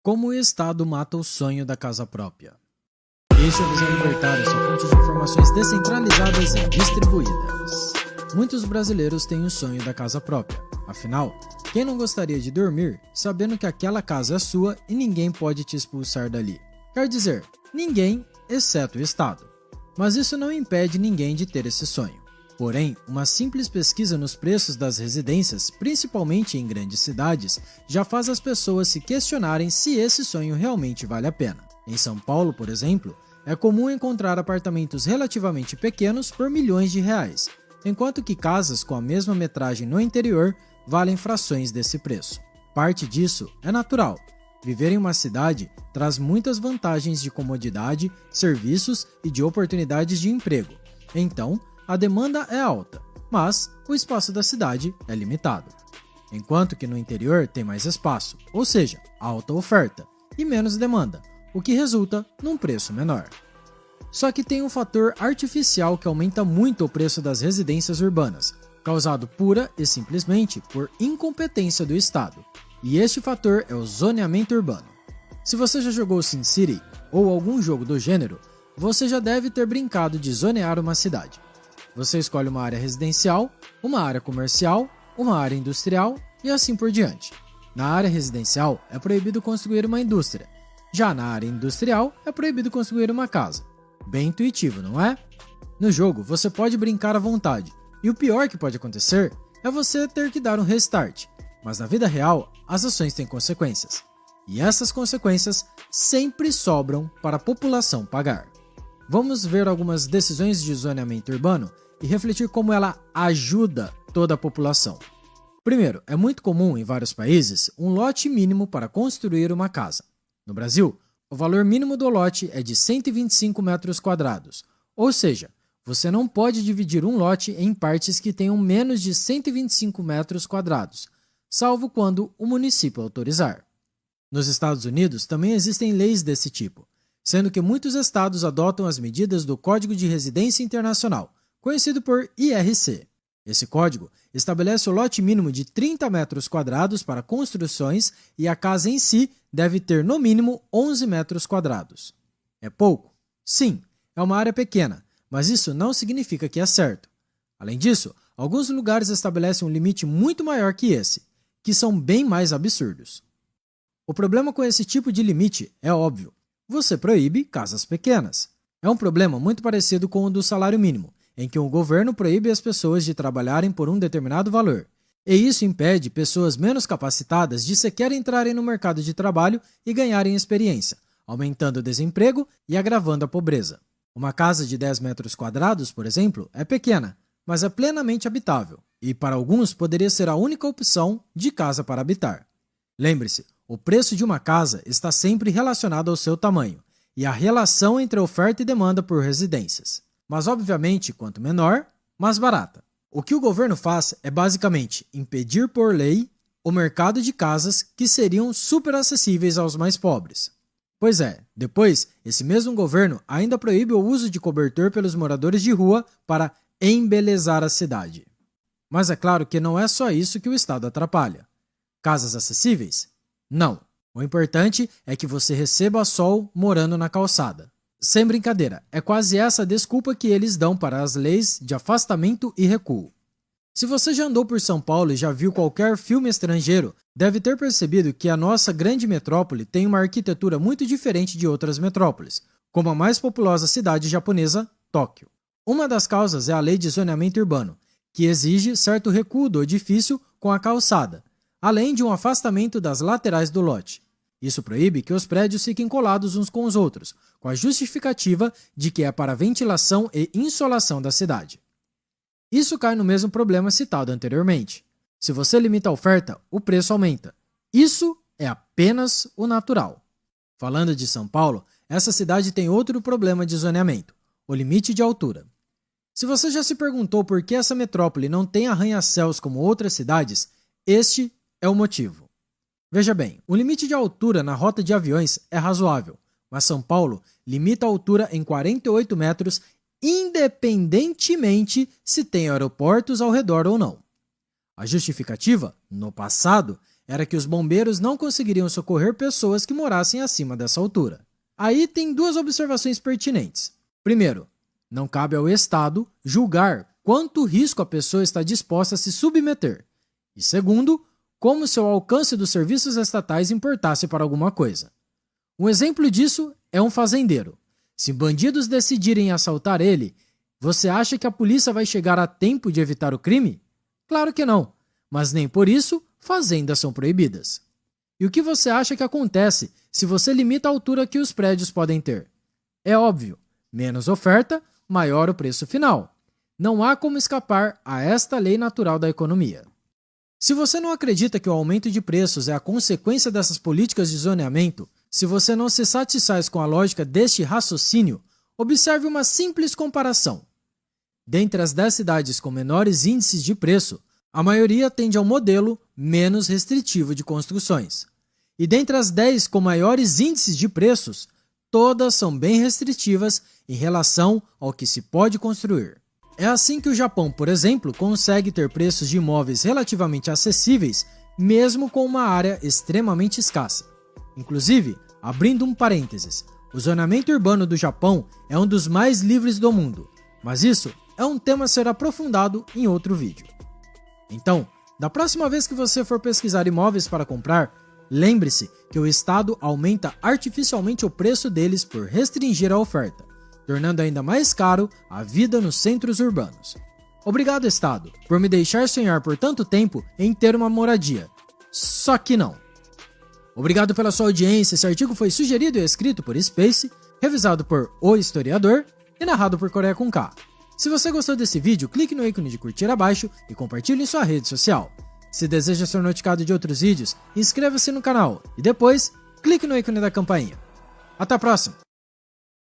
Como o Estado mata o sonho da casa própria. Este é o Visão Libertária, sua fonte de informações descentralizadas e distribuídas. Muitos brasileiros têm o sonho da casa própria. Afinal, quem não gostaria de dormir sabendo que aquela casa é sua e ninguém pode te expulsar dali? Quer dizer, ninguém, exceto o Estado. Mas isso não impede ninguém de ter esse sonho. Porém, uma simples pesquisa nos preços das residências, principalmente em grandes cidades, já faz as pessoas se questionarem se esse sonho realmente vale a pena. Em São Paulo, por exemplo, é comum encontrar apartamentos relativamente pequenos por milhões de reais, enquanto que casas com a mesma metragem no interior valem frações desse preço. Parte disso é natural. Viver em uma cidade traz muitas vantagens de comodidade, serviços e de oportunidades de emprego. Então, a demanda é alta, mas o espaço da cidade é limitado. Enquanto que no interior tem mais espaço, ou seja, alta oferta e menos demanda, o que resulta num preço menor. Só que tem um fator artificial que aumenta muito o preço das residências urbanas, causado pura e simplesmente por incompetência do Estado. E este fator é o zoneamento urbano. Se você já jogou SimCity ou algum jogo do gênero, você já deve ter brincado de zonear uma cidade. Você escolhe uma área residencial, uma área comercial, uma área industrial e assim por diante. Na área residencial é proibido construir uma indústria. Já na área industrial é proibido construir uma casa. Bem intuitivo, não é? No jogo você pode brincar à vontade, e o pior que pode acontecer é você ter que dar um restart. Mas na vida real, as ações têm consequências. E essas consequências sempre sobram para a população pagar. Vamos ver algumas decisões de zoneamento urbano e refletir como ela ajuda toda a população. Primeiro, é muito comum em vários países um lote mínimo para construir uma casa. No Brasil, o valor mínimo do lote é de 125 metros quadrados, ou seja, você não pode dividir um lote em partes que tenham menos de 125 metros quadrados, salvo quando o município autorizar. Nos Estados Unidos também existem leis desse tipo, sendo que muitos estados adotam as medidas do Código de Residência Internacional, conhecido por IRC. Esse código estabelece o lote mínimo de 30 metros quadrados para construções e a casa em si deve ter no mínimo 11 metros quadrados. É pouco? Sim, é uma área pequena, mas isso não significa que é certo. Além disso, alguns lugares estabelecem um limite muito maior que esse, que são bem mais absurdos. O problema com esse tipo de limite é óbvio. Você proíbe casas pequenas. É um problema muito parecido com o do salário mínimo, em que o governo proíbe as pessoas de trabalharem por um determinado valor. E isso impede pessoas menos capacitadas de sequer entrarem no mercado de trabalho e ganharem experiência, aumentando o desemprego e agravando a pobreza. Uma casa de 10 metros quadrados, por exemplo, é pequena, mas é plenamente habitável, e para alguns poderia ser a única opção de casa para habitar. Lembre-se, o preço de uma casa está sempre relacionado ao seu tamanho e à relação entre oferta e demanda por residências. Mas, obviamente, quanto menor, mais barata. O que o governo faz é basicamente impedir por lei o mercado de casas que seriam super acessíveis aos mais pobres. Pois é, depois, esse mesmo governo ainda proíbe o uso de cobertor pelos moradores de rua para embelezar a cidade. Mas é claro que não é só isso que o Estado atrapalha. Casas acessíveis? Não. O importante é que você receba sol morando na calçada. Sem brincadeira, é quase essa a desculpa que eles dão para as leis de afastamento e recuo. Se você já andou por São Paulo e já viu qualquer filme estrangeiro, deve ter percebido que a nossa grande metrópole tem uma arquitetura muito diferente de outras metrópoles, como a mais populosa cidade japonesa, Tóquio. Uma das causas é a lei de zoneamento urbano, que exige certo recuo do edifício com a calçada, além de um afastamento das laterais do lote. Isso proíbe que os prédios fiquem colados uns com os outros, com a justificativa de que é para a ventilação e insolação da cidade. Isso cai no mesmo problema citado anteriormente. Se você limita a oferta, o preço aumenta. Isso é apenas o natural. Falando de São Paulo, essa cidade tem outro problema de zoneamento, o limite de altura. Se você já se perguntou por que essa metrópole não tem arranha-céus como outras cidades, este é o motivo. Veja bem, o limite de altura na rota de aviões é razoável, mas São Paulo limita a altura em 48 metros, independentemente se tem aeroportos ao redor ou não. A justificativa, no passado, era que os bombeiros não conseguiriam socorrer pessoas que morassem acima dessa altura. Aí tem duas observações pertinentes. Primeiro, não cabe ao Estado julgar quanto risco a pessoa está disposta a se submeter. E segundo, como se o alcance dos serviços estatais importasse para alguma coisa. Um exemplo disso é um fazendeiro. Se bandidos decidirem assaltar ele, você acha que a polícia vai chegar a tempo de evitar o crime? Claro que não, mas nem por isso fazendas são proibidas. E o que você acha que acontece se você limita a altura que os prédios podem ter? É óbvio, menos oferta, maior o preço final. Não há como escapar a esta lei natural da economia. Se você não acredita que o aumento de preços é a consequência dessas políticas de zoneamento, se você não se satisfaz com a lógica deste raciocínio, observe uma simples comparação. Dentre as 10 cidades com menores índices de preço, a maioria tende ao modelo menos restritivo de construções. E dentre as 10 com maiores índices de preços, todas são bem restritivas em relação ao que se pode construir. É assim que o Japão, por exemplo, consegue ter preços de imóveis relativamente acessíveis, mesmo com uma área extremamente escassa. Inclusive, abrindo um parênteses, o zoneamento urbano do Japão é um dos mais livres do mundo, mas isso é um tema a ser aprofundado em outro vídeo. Então, da próxima vez que você for pesquisar imóveis para comprar, lembre-se que o Estado aumenta artificialmente o preço deles por restringir a oferta, tornando ainda mais caro a vida nos centros urbanos. Obrigado, Estado, por me deixar sonhar por tanto tempo em ter uma moradia. Só que não. Obrigado pela sua audiência. Esse artigo foi sugerido e escrito por Space, revisado por O Historiador e narrado por Coreia com K. Se você gostou desse vídeo, clique no ícone de curtir abaixo e compartilhe em sua rede social. Se deseja ser notificado de outros vídeos, inscreva-se no canal e depois clique no ícone da campainha. Até a próxima!